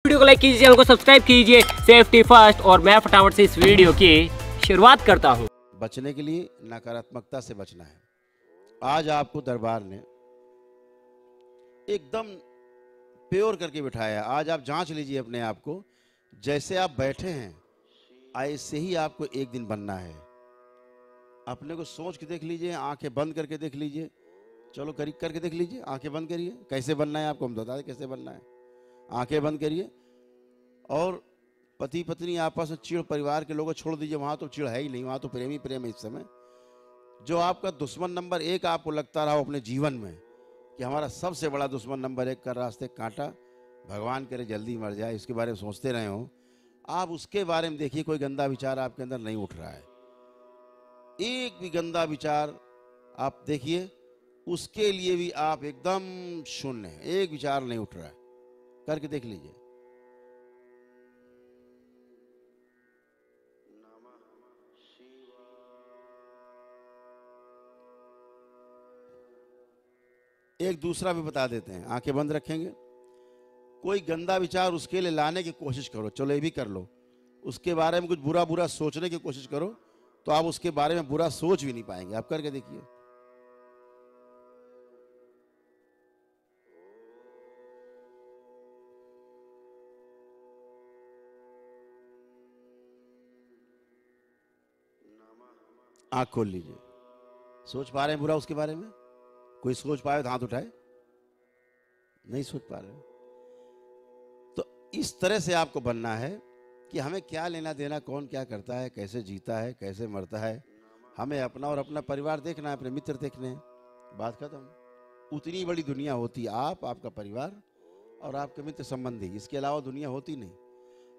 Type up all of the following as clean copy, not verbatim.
Video को like कीजिए, channel को सब्सक्राइब कीजिए। Safety first. और मैं फटाफट से इस वीडियो की शुरुआत करता हूँ। बचने के लिए नकारात्मकता से बचना है। आज आपको दरबार ने एकदम प्योर करके बिठाया। आज आप जांच लीजिए अपने आप को, जैसे आप बैठे हैं ऐसे ही आपको एक दिन बनना है। अपने को सोच के देख लीजिए, आंखें बंद करके देख लीजिए। चलो करीब करके देख लीजिए, आंखें बंद करिए। कैसे बनना है आपको हम बता दें कैसे बनना है। आंखें बंद करिए और पति पत्नी आपस में चिड़, परिवार के लोगों छोड़ दीजिए, वहां तो चिड़ है ही नहीं, वहां तो प्रेम ही प्रेम है। इस समय जो आपका दुश्मन नंबर एक आपको लगता रहा हो अपने जीवन में कि हमारा सबसे बड़ा दुश्मन नंबर एक का रास्ते कांटा, भगवान करे जल्दी मर जाए, इसके बारे में सोचते रहे हो आप, उसके बारे में देखिए कोई गंदा विचार आपके अंदर नहीं उठ रहा है। एक भी गंदा विचार आप देखिए, उसके लिए भी आप एकदम शून्य हैं, एक विचार नहीं उठ रहा है। करके देख लीजिए। एक दूसरा भी बता देते हैं, आंखें बंद रखेंगे। कोई गंदा विचार उसके लिए लाने की कोशिश करो, चलो ये भी कर लो। उसके बारे में कुछ बुरा बुरा सोचने की कोशिश करो तो आप उसके बारे में बुरा सोच भी नहीं पाएंगे। आप करके देखिए। आंख खोल लीजिए। सोच पा रहे हैं बुरा उसके बारे में? कोई सोच पाए तो हाथ उठाए। नहीं सोच पा रहे। तो इस तरह से आपको बनना है कि हमें क्या लेना देना, कौन क्या करता है, कैसे जीता है, कैसे मरता है। हमें अपना और अपना परिवार देखना है, अपने मित्र देखने हैं, बात खत्म। उतनी बड़ी दुनिया होती, आप, आपका परिवार और आपके मित्र संबंधी, इसके अलावा दुनिया होती नहीं।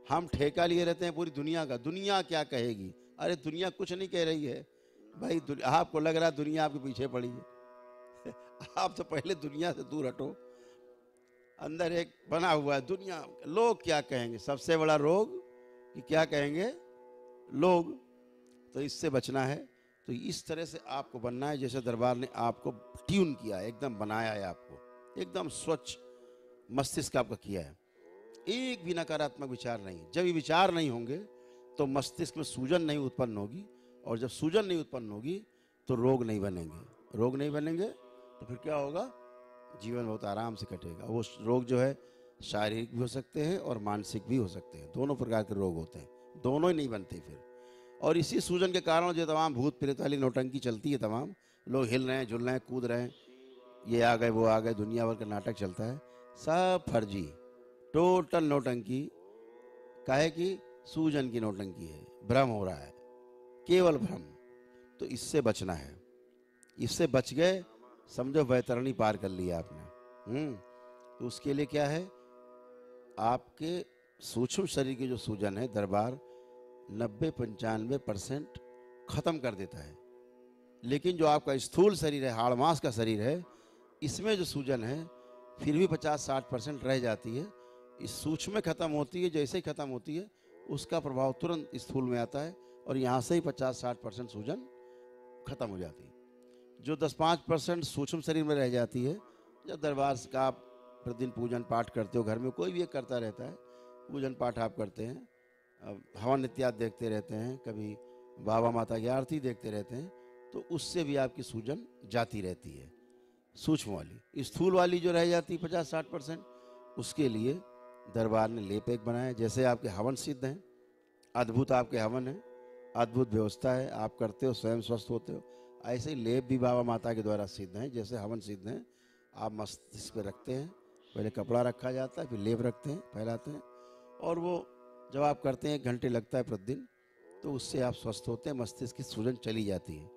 हम ठेका लिए रहते हैं पूरी दुनिया का, दुनिया क्या कहेगी। अरे दुनिया कुछ नहीं कह रही है भाई। आपको लग रहा है दुनिया आपके पीछे पड़ी है। आप तो पहले दुनिया से दूर हटो। अंदर एक बना हुआ है दुनिया, लोग क्या कहेंगे। सबसे बड़ा रोग कि क्या कहेंगे लोग। तो इससे बचना है। तो इस तरह से आपको बनना है जैसे दरबार ने आपको ट्यून किया है, एकदम बनाया है आपको, एकदम स्वच्छ मस्तिष्क आपका किया है। एक भी नकारात्मक विचार नहीं। जब ये विचार नहीं होंगे तो मस्तिष्क में सूजन नहीं उत्पन्न होगी, और जब सूजन नहीं उत्पन्न होगी तो रोग नहीं बनेंगे। रोग नहीं बनेंगे तो फिर क्या होगा, जीवन बहुत आराम से कटेगा। वो रोग जो है शारीरिक भी हो सकते हैं और मानसिक भी हो सकते हैं, दोनों प्रकार के रोग होते हैं, दोनों ही नहीं बनते फिर। और इसी सूजन के कारण जो तमाम भूत प्रेत वाली नौटंकी चलती है, तमाम लोग हिल रहे हैं, झुल रहे हैं, कूद रहे हैं, ये आ गए वो आ गए, दुनिया भर का नाटक चलता है, सब फर्जी, टोटल नौटंकी। काहे की सूजन की नौटंकी है, भ्रम हो रहा है, केवल भ्रम। तो इससे बचना है। इससे बच गए समझो वैतरणी पार कर लिया आपने। तो उसके लिए क्या है, आपके सूक्ष्म शरीर की जो सूजन है दरबार 90-95% खत्म कर देता है। लेकिन जो आपका स्थूल शरीर है, हाड़ मांस का शरीर है, इसमें जो सूजन है फिर भी 50-60% रह जाती है। इस सूक्ष्म में खत्म होती है, जैसे ही खत्म होती है उसका प्रभाव तुरंत स्थूल में आता है और यहाँ से ही 50-60% सूजन खत्म हो जाती है। जो 10-5% सूक्ष्म शरीर में रह जाती है, जब दरबार का आप प्रतिदिन पूजन पाठ करते हो, घर में कोई भी एक करता रहता है, पूजन पाठ आप करते हैं, हवन इत्यादि देखते रहते हैं, कभी बाबा माता की आरती देखते रहते हैं, तो उससे भी आपकी सूजन जाती रहती है। सूक्ष्म वाली, स्थूल वाली जो रह जाती है 50-60%, उसके लिए दरबार ने लेप एक बनाया। जैसे आपके हवन सिद्ध हैं, अद्भुत आपके हवन है, अद्भुत व्यवस्था है, आप करते हो स्वयं स्वस्थ होते हो, ऐसे ही लेप भी बाबा माता के द्वारा सिद्ध हैं। जैसे हवन सिद्ध हैं, आप मस्तिष्क पे रखते हैं, पहले कपड़ा रखा जाता है, फिर लेप रखते हैं, फैलाते हैं, और वो जब आप करते हैं 1 घंटे लगता है प्रतिदिन, तो उससे आप स्वस्थ होते हैं, मस्तिष्क की सूजन चली जाती है।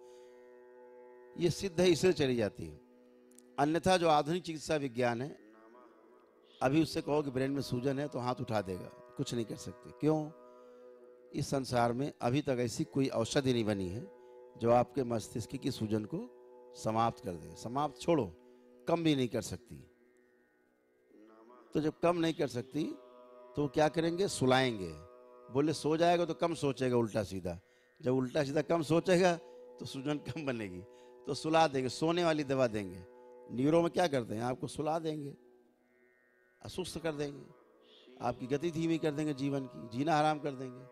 ये सिद्ध है, इससे चली जाती है। अन्यथा जो आधुनिक चिकित्सा विज्ञान है, अभी उससे कहो कि ब्रेन में सूजन है तो हाथ उठा देगा, कुछ नहीं कर सकते। क्यों? इस संसार में अभी तक ऐसी कोई औषधि नहीं बनी है जो आपके मस्तिष्क की सूजन को समाप्त कर दे। समाप्त छोड़ो, कम भी नहीं कर सकती। तो जब कम नहीं कर सकती तो क्या करेंगे, सुलाएंगे। बोले सो जाएगा तो कम सोचेगा उल्टा सीधा, जब उल्टा सीधा कम सोचेगा तो सूजन कम बनेगी, तो सुला देंगे, सोने वाली दवा देंगे। न्यूरो में क्या करते हैं, आपको सुला देंगे, असुस्त कर देंगे, आपकी गति धीमी कर देंगे, जीवन की जीना हराम कर देंगे,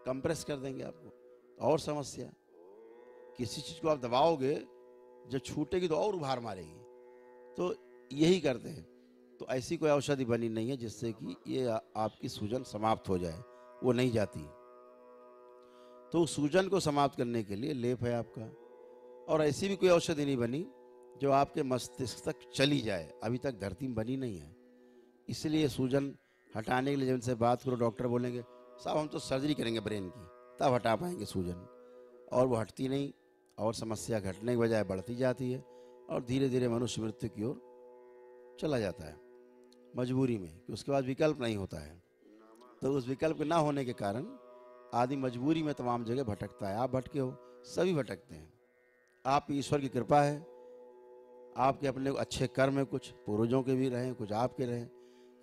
कंप्रेस कर देंगे आपको। और समस्या, किसी चीज़ को आप दबाओगे, जब छूटेगी तो और उभार मारेगी। तो यही करते हैं। तो ऐसी कोई औषधि बनी नहीं है जिससे कि ये आपकी सूजन समाप्त हो जाए, वो नहीं जाती। तो सूजन को समाप्त करने के लिए लेप है आपका। और ऐसी भी कोई औषधि नहीं बनी जो आपके मस्तिष्क तक चली जाए, अभी तक धरती में बनी नहीं है। इसलिए सूजन हटाने के लिए जब इनसे बात करो, डॉक्टर बोलेंगे साहब हम तो सर्जरी करेंगे ब्रेन की, तब हटा पाएंगे सूजन। और वो हटती नहीं, और समस्या घटने के बजाय बढ़ती जाती है, और धीरे धीरे मनुष्य मृत्यु की ओर चला जाता है, मजबूरी में, कि उसके बाद विकल्प नहीं होता है। तो उस विकल्प के ना होने के कारण आदमी मजबूरी में तमाम जगह भटकता है। आप भटके हो, सभी भटकते हैं। आप ईश्वर की कृपा है, आपके अपने अच्छे कर्म है, कुछ पूर्वजों के भी रहे, कुछ आपके रहे,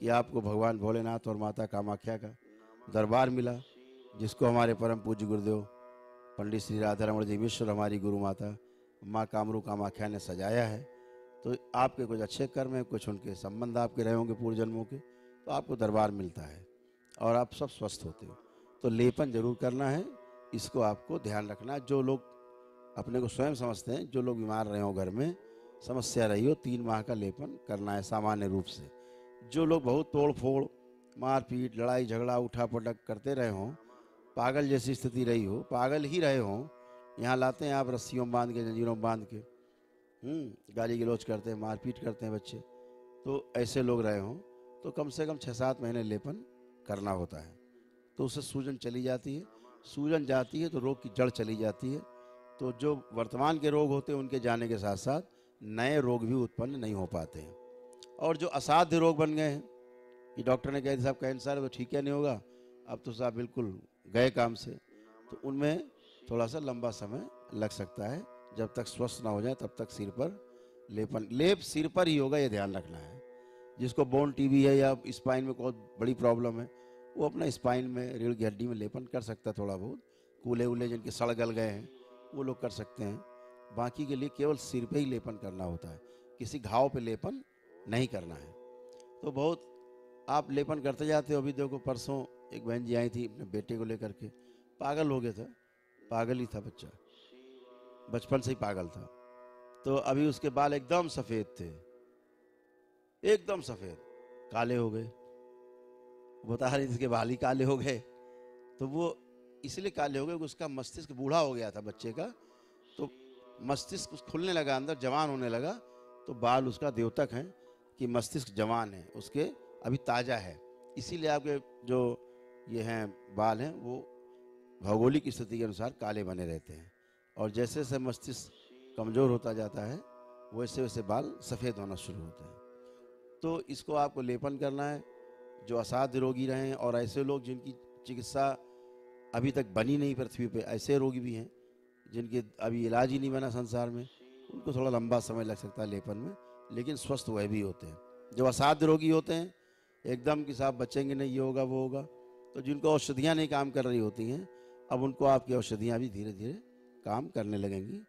कि आपको भगवान भोलेनाथ और माता कामाख्या का दरबार मिला, जिसको हमारे परम पूज्य गुरुदेव पंडित श्री राधा रमण जी मिश्र, हमारी गुरु माता माँ कामरू कामाख्या ने सजाया है। तो आपके कुछ अच्छे कर्म हैं, कुछ उनके संबंध आपके रहे होंगे पूर्व जन्मों के, तो आपको दरबार मिलता है और आप सब स्वस्थ होते हो। तो लेपन जरूर करना है, इसको आपको ध्यान रखना है। जो लोग अपने को स्वयं समझते हैं, जो लोग बीमार रहे हो, घर में समस्या रही हो, 3 माह का लेपन करना है सामान्य रूप से। जो लोग बहुत तोड़ फोड़, मारपीट, लड़ाई झगड़ा, उठा पटक करते रहे हों, पागल जैसी स्थिति रही हो, पागल ही रहे हों, यहाँ लाते हैं आप रस्सियों में बांध के, जंजीरों में बांध के, गाली गलौज करते हैं, मारपीट करते हैं बच्चे, तो ऐसे लोग रहे हों तो कम से कम 6-7 महीने लेपन करना होता है। तो उससे सूजन चली जाती है। सूजन जाती है तो रोग की जड़ चली जाती है। तो जो वर्तमान के रोग होते हैं उनके जाने के साथ साथ नए रोग भी उत्पन्न नहीं हो पाते हैं। और जो असाध्य रोग बन गए हैं, कि डॉक्टर ने कहा साहब कैंसर है तो ठीक है नहीं होगा, अब तो साहब बिल्कुल गए काम से, तो उनमें थोड़ा सा लंबा समय लग सकता है। जब तक स्वस्थ ना हो जाए तब तक सिर पर लेपन, लेप सिर पर ही होगा, ये ध्यान रखना है। जिसको बोन टीबी है या स्पाइन में बहुत बड़ी प्रॉब्लम है, वो अपना स्पाइन में, रीढ़ की हड्डी में लेपन कर सकता है थोड़ा बहुत। कूले उले जिनके सड़ गल गए हैं वो लोग कर सकते हैं। बाकी के लिए केवल सिर पे ही लेपन करना होता है, किसी घाव पे लेपन नहीं करना है। तो बहुत आप लेपन करते जाते हो। अभी देखो परसों एक बहन जी आई थी अपने बेटे को लेकर के, पागल हो गया था, पागल ही था बच्चा, बचपन से ही पागल था। तो अभी उसके बाल एकदम सफ़ेद थे, एकदम सफ़ेद, काले हो गए। बता रही थी कि बाल ही काले हो गए। तो वो इसलिए काले हो गए कि उसका मस्तिष्क बूढ़ा हो गया था बच्चे का, तो मस्तिष्क खुलने लगा, अंदर जवान होने लगा। तो बाल उसका द्योतक हैं कि मस्तिष्क जवान है, उसके अभी ताज़ा है। इसीलिए आपके जो ये हैं बाल हैं वो भौगोलिक स्थिति के अनुसार काले बने रहते हैं। और जैसे जैसे मस्तिष्क कमज़ोर होता जाता है वैसे वैसे बाल सफ़ेद होना शुरू होते हैं। तो इसको आपको लेपन करना है। जो असाध्य रोगी रहे हैं और ऐसे लोग जिनकी चिकित्सा अभी तक बनी नहीं पृथ्वी पे, ऐसे रोगी भी हैं जिनके अभी इलाज ही नहीं बना संसार में, उनको थोड़ा लंबा समय लग सकता है लेपन में, लेकिन स्वस्थ वह भी होते हैं। जो असाध्य रोगी होते हैं एकदम कि साहब बचेंगे नहीं, ये होगा वो होगा, तो जिनको औषधियाँ नहीं काम कर रही होती हैं, अब उनको आपकी औषधियाँ भी धीरे धीरे काम करने लगेंगी।